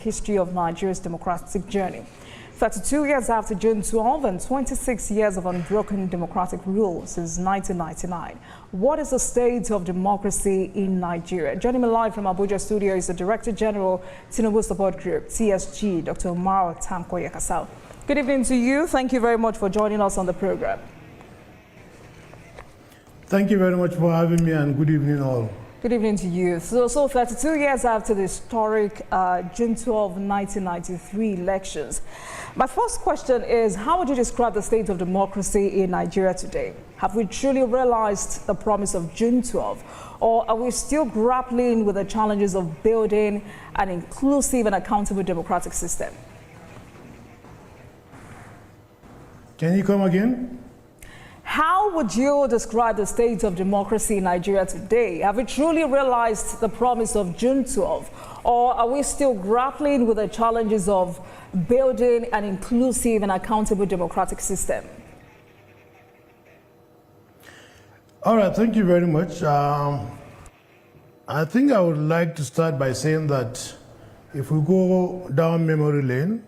history of Nigeria's democratic journey. 32 years after June 12 and 26 years of unbroken democratic rule since 1999. What is the state of democracy in Nigeria? Joining me live from Abuja studio is the Director General, Tinubu Support Group, TSG, Dr. Umar Tanko Yakasau. Good evening to you. Thank you very much for joining us on the program. Thank you very much for having me, and good evening all. Good evening to you. So 32 years after the historic June 12, 1993 elections, my first question is, how would you describe the state of democracy in Nigeria today? Have we truly realized the promise of June 12, or are we still grappling with the challenges of building an inclusive and accountable democratic system? Can you come again? How would you describe the state of democracy in Nigeria today? Have we truly realized the promise of June 12, or are we still grappling with the challenges of building an inclusive and accountable democratic system? All right, thank you very much. I think I would like to start by saying that if we go down memory lane,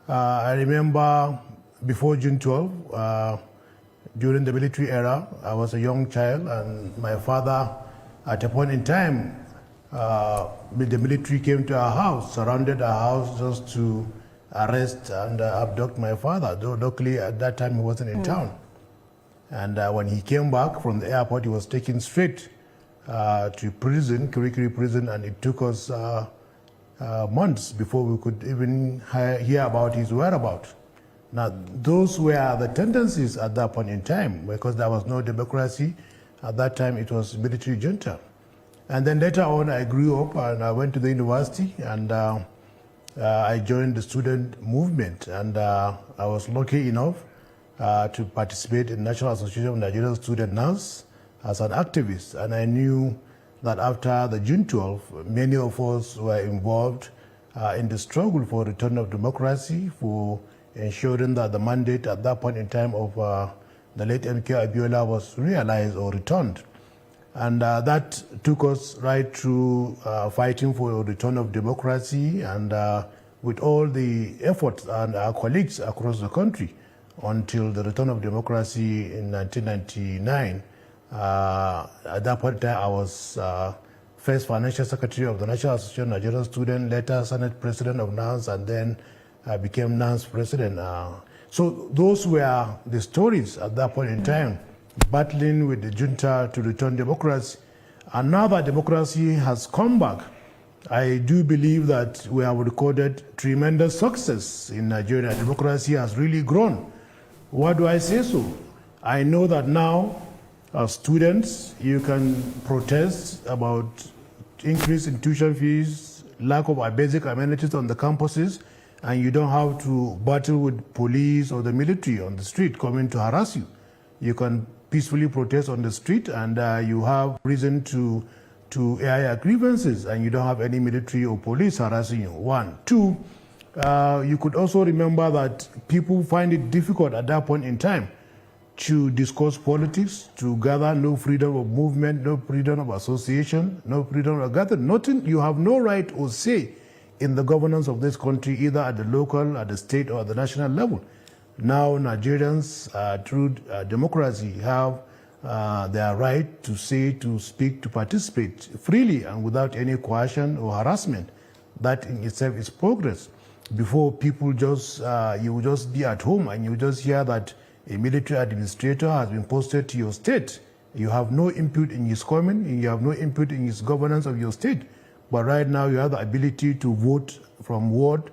I remember before June 12, during the military era, I was a young child, and my father, at a point in time, the military came to our house, surrounded our house just to arrest and abduct my father. Though luckily at that time he wasn't in town. And when he came back from the airport, he was taken straight to prison, Kirikiri prison, and it took us months before we could even hear about his whereabouts. Now, those were the tendencies at that point in time, because there was no democracy. At that time, it was military junta. And then later on, I grew up and I went to the university, and I joined the student movement. And I was lucky enough to participate in the National Association of Nigerian Student Nurses as an activist. And I knew that after the June 12, many of us were involved in the struggle for return of democracy, for ensuring that the mandate at that point in time of the late MK Abiola was realized or returned. And that took us right through fighting for a return of democracy, and with all the efforts and our colleagues across the country until the return of democracy in 1999. At that point in time, I was first Financial Secretary of the National Association of Nigerian Students, later Senate President of NANS, and then I became NANS president. So those were the stories at that point in time, battling with the junta to return democracy. And now that democracy has come back, I do believe that we have recorded tremendous success in Nigeria. Democracy has really grown. Why do I say so? I know that now, as students, you can protest about increase in tuition fees, lack of basic amenities on the campuses, and you don't have to battle with police or the military on the street coming to harass you. You can peacefully protest on the street, and you have reason to air your grievances, and you don't have any military or police harassing you. One. Two, you could also remember that people find it difficult at that point in time to discuss politics, to gather, no freedom of movement, no freedom of association, no freedom of gathering. Nothing, you have no right or say in the governance of this country, either at the local, at the state, or at the national level. Now Nigerians, through democracy, have their right to say, to speak, to participate freely and without any coercion or harassment. That in itself is progress. Before, people just, you would just be at home and you just hear that a military administrator has been posted to your state. You have no input in his coming, and you have no input in his governance of your state. But right now, you have the ability to vote from ward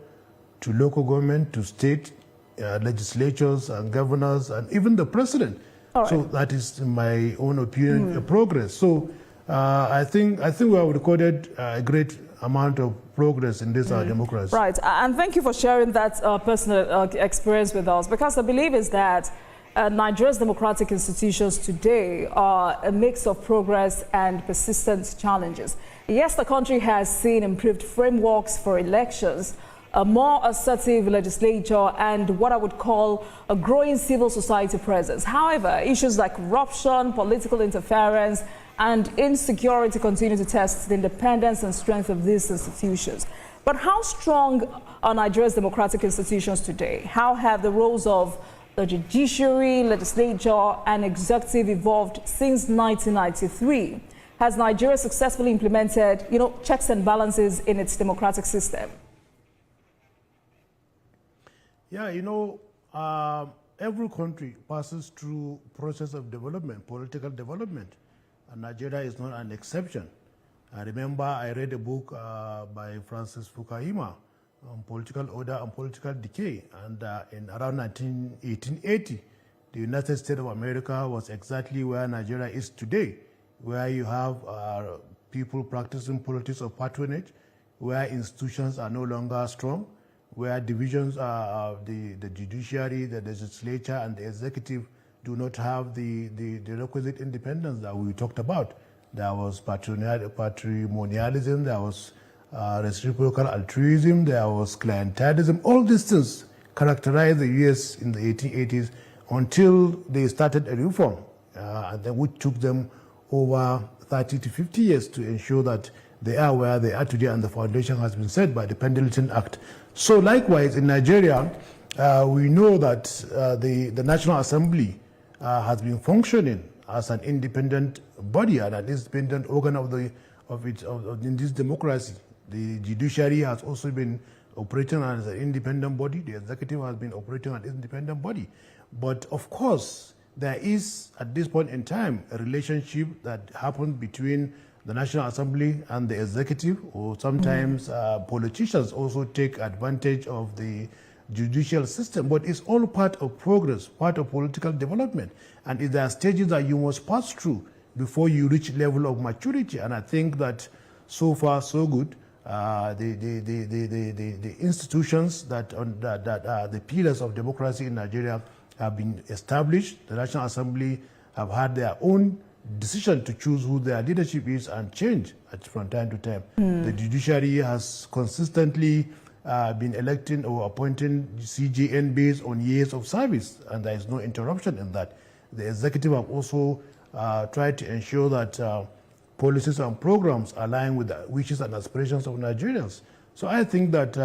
to local government to state legislatures and governors and even the president. Right. So that is, in my own opinion, progress. So I think we have recorded a great amount of progress in this democracy. Right, and thank you for sharing that personal experience with us, because the belief is that Nigeria's democratic institutions today are a mix of progress and persistent challenges. Yes, the country has seen improved frameworks for elections, a more assertive legislature, and what I would call a growing civil society presence. However, issues like corruption, political interference, and insecurity continue to test the independence and strength of these institutions. But how strong are Nigeria's democratic institutions today? How have the roles of the judiciary, legislature, and executive evolved since 1993? Has Nigeria successfully implemented, checks and balances in its democratic system? Yeah, every country passes through process of development, political development, and Nigeria is not an exception. I remember I read a book by Francis Fukuyama on political order and political decay, and in around 1880, the United States of America was exactly where Nigeria is today, where you have people practicing politics of patronage, where institutions are no longer strong, where divisions of the judiciary, the legislature, and the executive do not have the requisite independence that we talked about. There was patrimonialism, there was reciprocal altruism, there was clientelism. All these things characterized the U.S. in the 1880s until they started a reform, and then which took them over 30 to 50 years to ensure that they are where they are today, and the foundation has been set by the Pendleton Act. So likewise, in Nigeria, we know that the National Assembly has been functioning as an independent body and an independent organ in this democracy. The judiciary has also been operating as an independent body. The executive has been operating as an independent body. But of course, there is, at this point in time, a relationship that happens between the National Assembly and the executive, or sometimes politicians also take advantage of the judicial system. But it's all part of progress, part of political development. And there are stages that you must pass through before you reach level of maturity. And I think that so far, so good. The institutions that are the pillars of democracy in Nigeria have been established. The National Assembly have had their own decision to choose who their leadership is and change from time to time. The judiciary has consistently been electing or appointing CJN based on years of service, and there is no interruption in that. The executive have also tried to ensure that policies and programs align with the wishes and aspirations of Nigerians. So I think that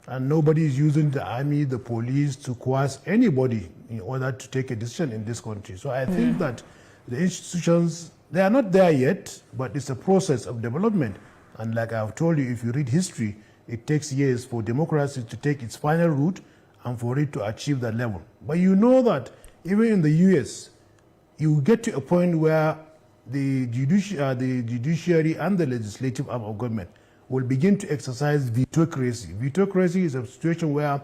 and nobody is using the army, the police to coerce anybody in order to take a decision in this country. So I think that the institutions, they are not there yet, but it's a process of development. And like I've told you, if you read history, it takes years for democracy to take its final route and for it to achieve that level. But you know that even in the US, you get to a point where the judiciary and the legislative arm of government will begin to exercise vetocracy. Vetocracy is a situation where,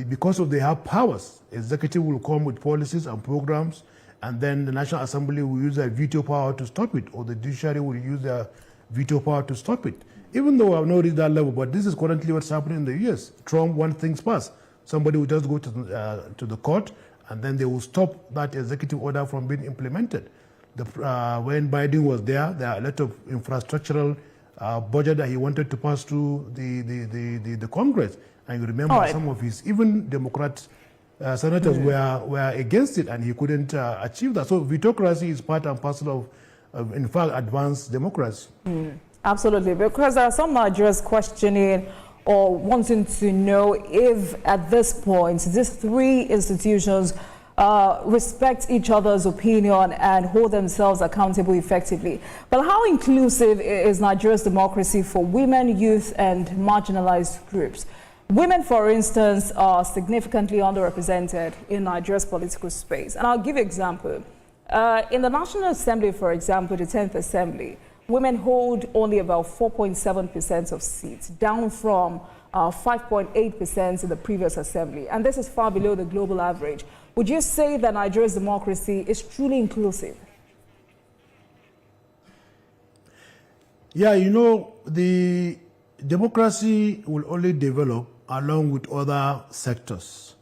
because they have powers, executive will come with policies and programs, and then the National Assembly will use their veto power to stop it, or the judiciary will use their veto power to stop it. Even though I've not reached that level, but this is currently what's happening in the US. Trump wants things passed. Somebody will just go to the court, and then they will stop that executive order from being implemented. When Biden was there are a lot of infrastructural budget that he wanted to pass through the Congress. And you remember some of his, even Democrat senators were against it, and he couldn't achieve that. So vetocracy is part and parcel of in fact, advanced democracy. Absolutely, because there are some Nigerians questioning or wanting to know if at this point these three institutions respect each other's opinion and hold themselves accountable effectively. But how inclusive is Nigeria's democracy for women, youth, and marginalized groups? Women, for instance, are significantly underrepresented in Nigeria's political space. And I'll give you an example. In the National Assembly, for example, the 10th Assembly, women hold only about 4.7% of seats, down from 5.8% in the previous assembly. And this is far below the global average. Would you say that Nigeria's democracy is truly inclusive? Yeah, the democracy will only develop along with other sectors.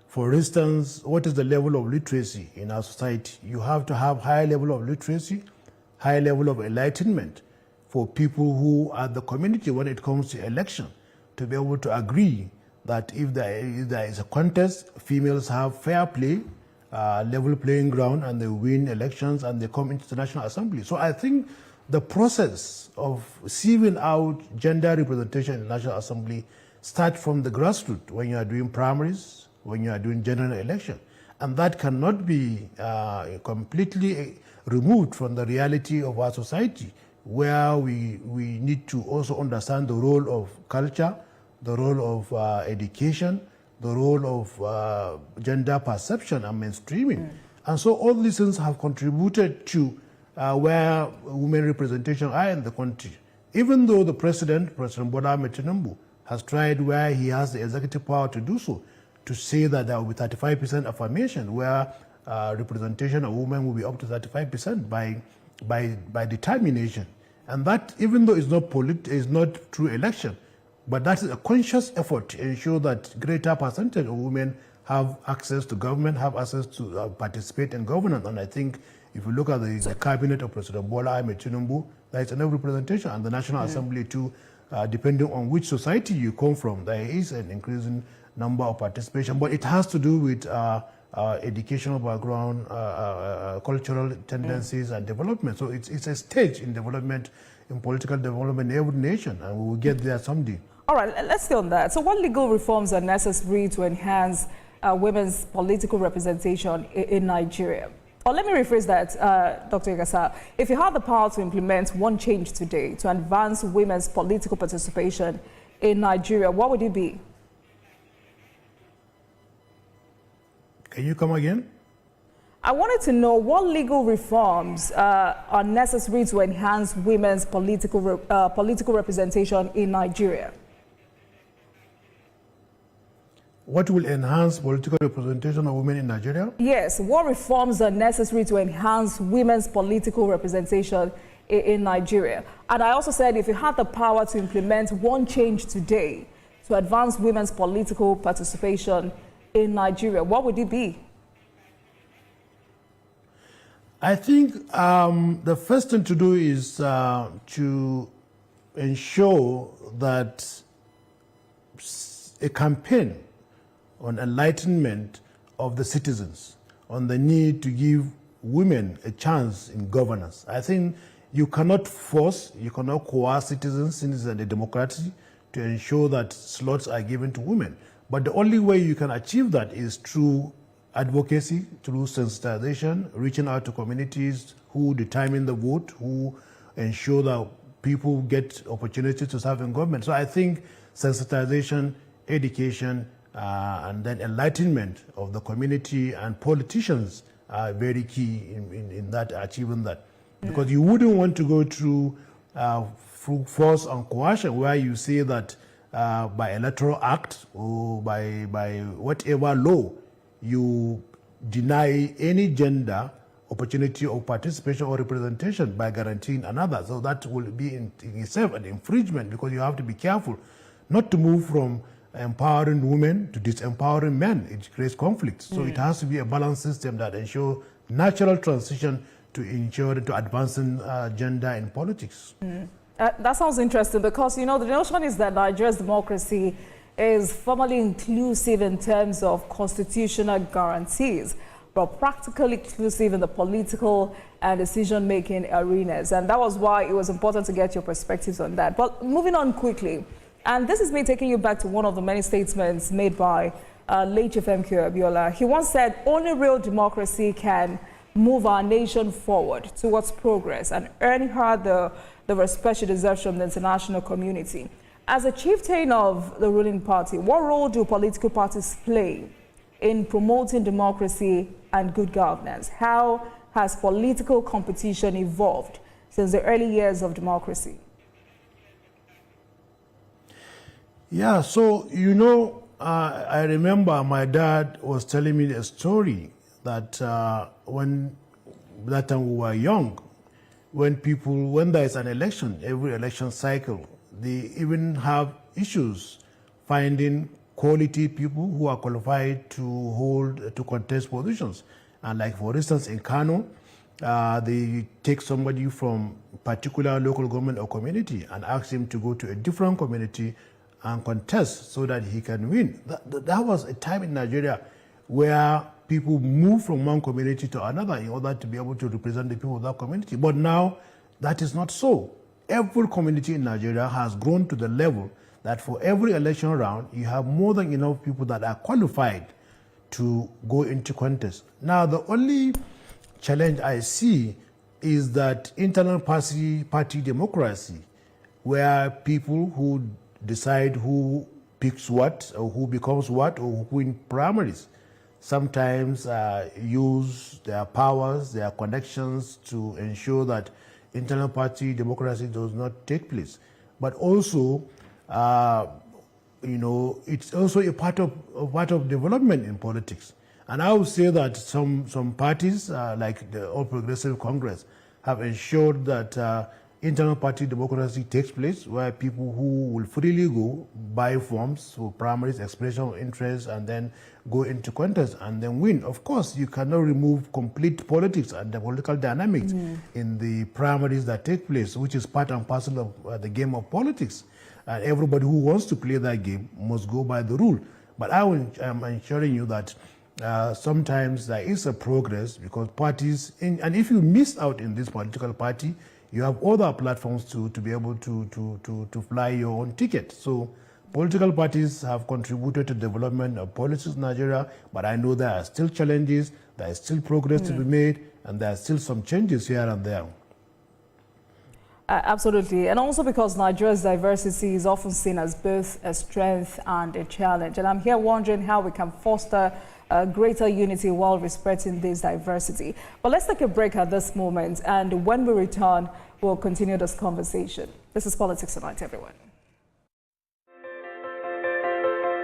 For instance, what is the level of literacy in our society? You have to have high level of literacy, high level of enlightenment for people who are the community when it comes to election, to be able to agree that if there is a contest, females have fair play, level playing ground, and they win elections and they come into the National Assembly. So I think the process of sieving out gender representation in the National Assembly starts from the grassroots when you are doing primaries, when you are doing general election. And that cannot be completely removed from the reality of our society, where we need to also understand the role of culture, the role of education, the role of gender perception and mainstreaming. And so all these things have contributed to where women representation are in the country. Even though the President Bola Ahmed Tinubu, has tried where he has the executive power to do so, to say that there will be 35% affirmation, where representation of women will be up to 35% by determination. And that, even though it's not true election, but that is a conscious effort to ensure that greater percentage of women have access to government, have access to participate in governance. And I think if you look at the cabinet of President Bola Ahmed Tinubu, there is enough representation, and the National Assembly too, depending on which society you come from, there is an increasing number of participation. But it has to do with educational background, cultural tendencies and development. So it's a stage in development, in political development in every nation, and we will get there someday. All right, let's stay on that. So what legal reforms are necessary to enhance women's political representation in Nigeria? Or let me rephrase that, Dr. Igasa. If you had the power to implement one change today to advance women's political participation in Nigeria, what would it be? Can you come again? I wanted to know what legal reforms are necessary to enhance women's political representation in Nigeria. What will enhance political representation of women in Nigeria? Yes, what reforms are necessary to enhance women's political representation in Nigeria? And I also said if you had the power to implement one change today to advance women's political participation in Nigeria, what would it be? I think the first thing to do is to ensure that a campaign on enlightenment of the citizens, on the need to give women a chance in governance. I think you cannot force, you cannot coerce citizens in a democracy to ensure that slots are given to women. But the only way you can achieve that is through advocacy, through sensitization, reaching out to communities who determine the vote, who ensure that people get opportunity to serve in government. So I think sensitization, education, and then enlightenment of the community and politicians are very key in that, achieving that. Because you wouldn't want to go through force and coercion, where you say that by electoral act or by whatever law, you deny any gender opportunity of participation or representation by guaranteeing another. So that will be in itself an infringement, because you have to be careful not to move from empowering women to disempowering men. It creates conflict. So it has to be a balanced system that ensures natural transition to advancing gender in politics. That sounds interesting, because, you know, the notion is that Nigeria's democracy is formally inclusive in terms of constitutional guarantees, but practically exclusive in the political and decision-making arenas. And that was why it was important to get your perspectives on that. But moving on quickly, and this is me taking you back to one of the many statements made by late Chief MK Abiola. He once said, only real democracy can move our nation forward towards progress and earn her the respect she deserves from the international community. As a chieftain of the ruling party, what role do political parties play in promoting democracy and good governance? How has political competition evolved since the early years of democracy? Yeah, so, you know, I remember my dad was telling me a story that when that time we were young, when there is an election, every election cycle, they even have issues finding quality people who are qualified to contest positions. And like, for instance, in Kano, they take somebody from particular local government or community and ask him to go to a different community and contest so that he can win. That was a time in Nigeria where people move from one community to another in order to be able to represent the people of that community. But now, that is not so. Every community in Nigeria has grown to the level that for every election round, you have more than enough people that are qualified to go into contest. Now, the only challenge I see is that internal party democracy, where people who decide who picks what or who becomes what or who win primaries sometimes use their powers, their connections to ensure that internal party democracy does not take place. But also, it's also a part of development in politics. And I would say that some parties, like the All Progressive Congress, have ensured that internal party democracy takes place, where people who will freely go buy forms for primaries, expression of interest, and then go into contest and then win. Of course, you cannot remove complete politics and the political dynamics in the primaries that take place, which is part and parcel of the game of politics. And everybody who wants to play that game must go by the rule. But I'm ensuring you that sometimes there is a progress, because parties, and if you miss out in this political party, you have other platforms to be able to fly your own ticket. So political parties have contributed to the development of politics in Nigeria, but I know there are still challenges, there is still progress to be made, and there are still some changes here and there. Absolutely, and also because Nigeria's diversity is often seen as both a strength and a challenge. And I'm here wondering how we can foster greater unity while respecting this diversity. But let's take a break at this moment, and when we return, we'll continue this conversation. This is Politics Tonight, everyone.